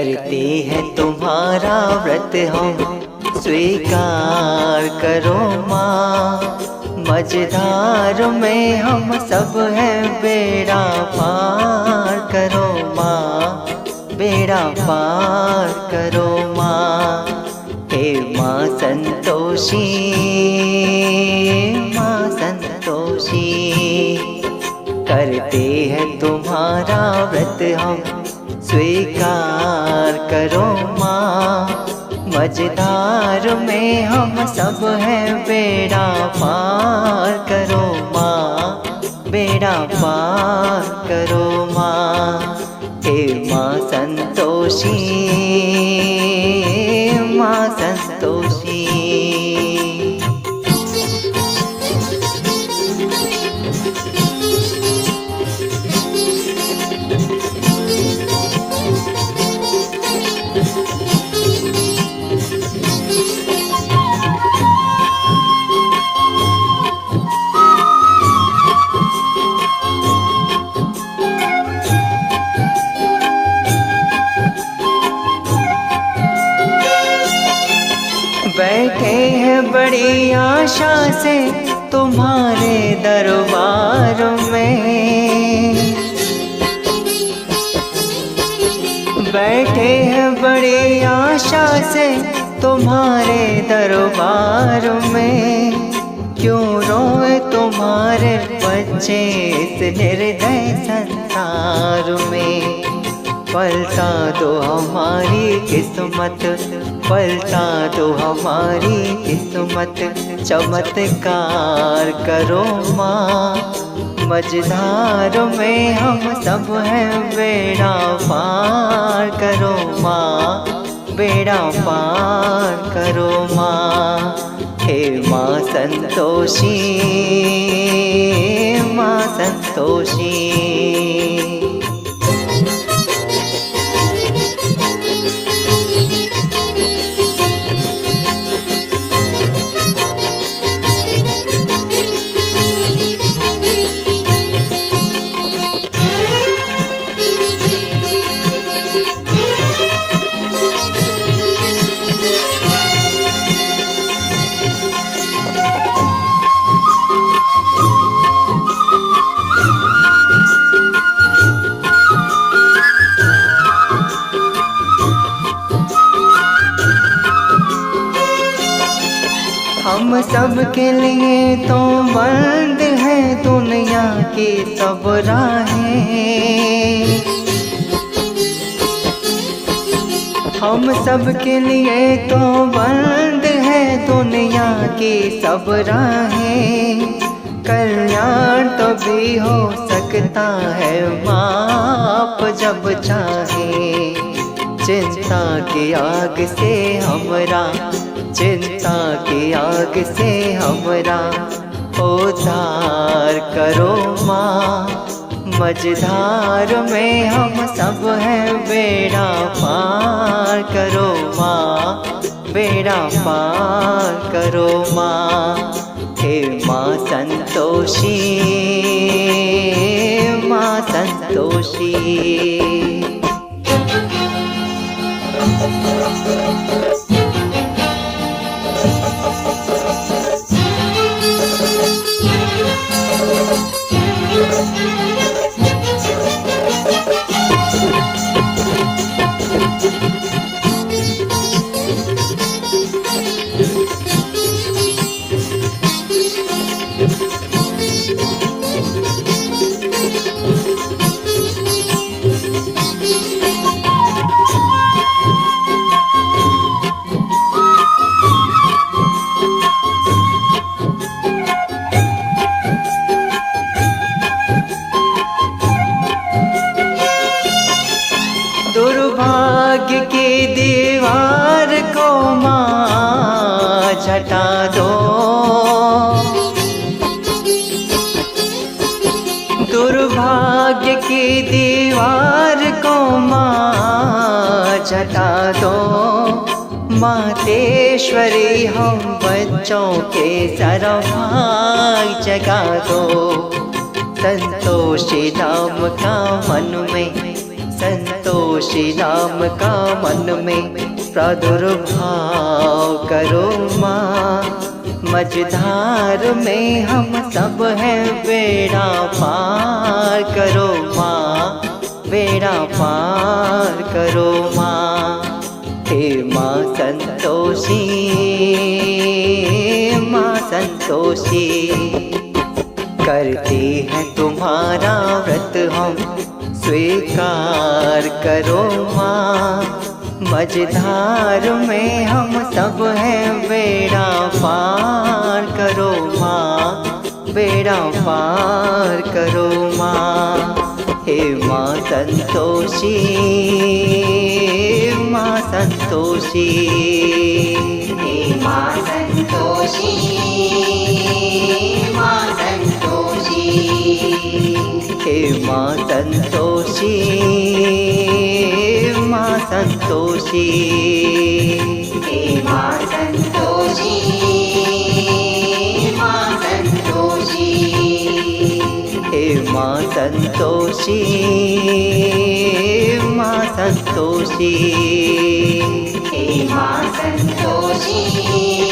करते हैं तुम्हारा व्रत हम, स्वीकार करो माँ। मझधार में हम सब हैं, बेड़ा पार करो माँ, बेड़ा पार करो माँ। हे माँ संतोषी, माँ संतोषी, करते हैं तुम्हारा व्रत हम, स्वीकार करो माँ। मझधार में हम सब हैं, बेड़ा पार करो माँ, बेड़ा पार करो माँ। हे माँ संतोषी, माँ संतोषी। बैठे हैं बड़ी आशा से तुम्हारे दरबार में, बैठे हैं बड़ी आशा से तुम्हारे दरबार में। क्यों रोए तुम्हारे बच्चे इस निर्दय संसार में। पलटा दो हमारी किस्मत, पलटा दो हमारी किस्मत, चमत्कार करो माँ। मझधार में हम सब हैं, बेड़ा पार करो माँ, बेड़ा पार करो माँ। हे माँ संतोषी, माँ संतोषी। हम सब के लिए तो बंद है दुनिया की सब राहें। हम सब के लिए तो बंद है दुनिया की सब राहें। कल्याण तो भी हो सकता है माप जब चाहे। चिंता की आग से हमरा, चिंता की आग से हमरा उद्धार करो माँ। मझधार में हम सब हैं, बेड़ा पार करो माँ, बेड़ा पार करो माँ। हे माँ संतोषी, माँ संतोषी। दुर्भाग्य की दीवार को माँ झटा दो। दुर्भाग्य की दीवार को माँ झटा दो। मातेश्वरी हम बच्चों के सरभाग जगा दो। संतोषी राम का मन में संतोष संतोषी नाम का मन में प्रादुर्भाव करो माँ। मझधार में हम सब हैं, बेड़ा पार करो माँ, बेड़ा पार करो माँ। हे माँ संतोषी, माँ संतोषी, करते हैं तुम्हारा व्रत हम, स्वीकार करो माँ। मझधार में हम सब हैं, बेड़ा पार करो माँ, बेड़ा पार करो माँ। हे माँ संतोषी, माँ संतोषी, हे माँ संतोषी, माँ संतोषी, हे माँ संतोषी, माँ संतोषी, हे माँ संतोषी, माँ संतोषी, हे माँ संतोषी, माँ संतोषी, हे माँ संतोषी।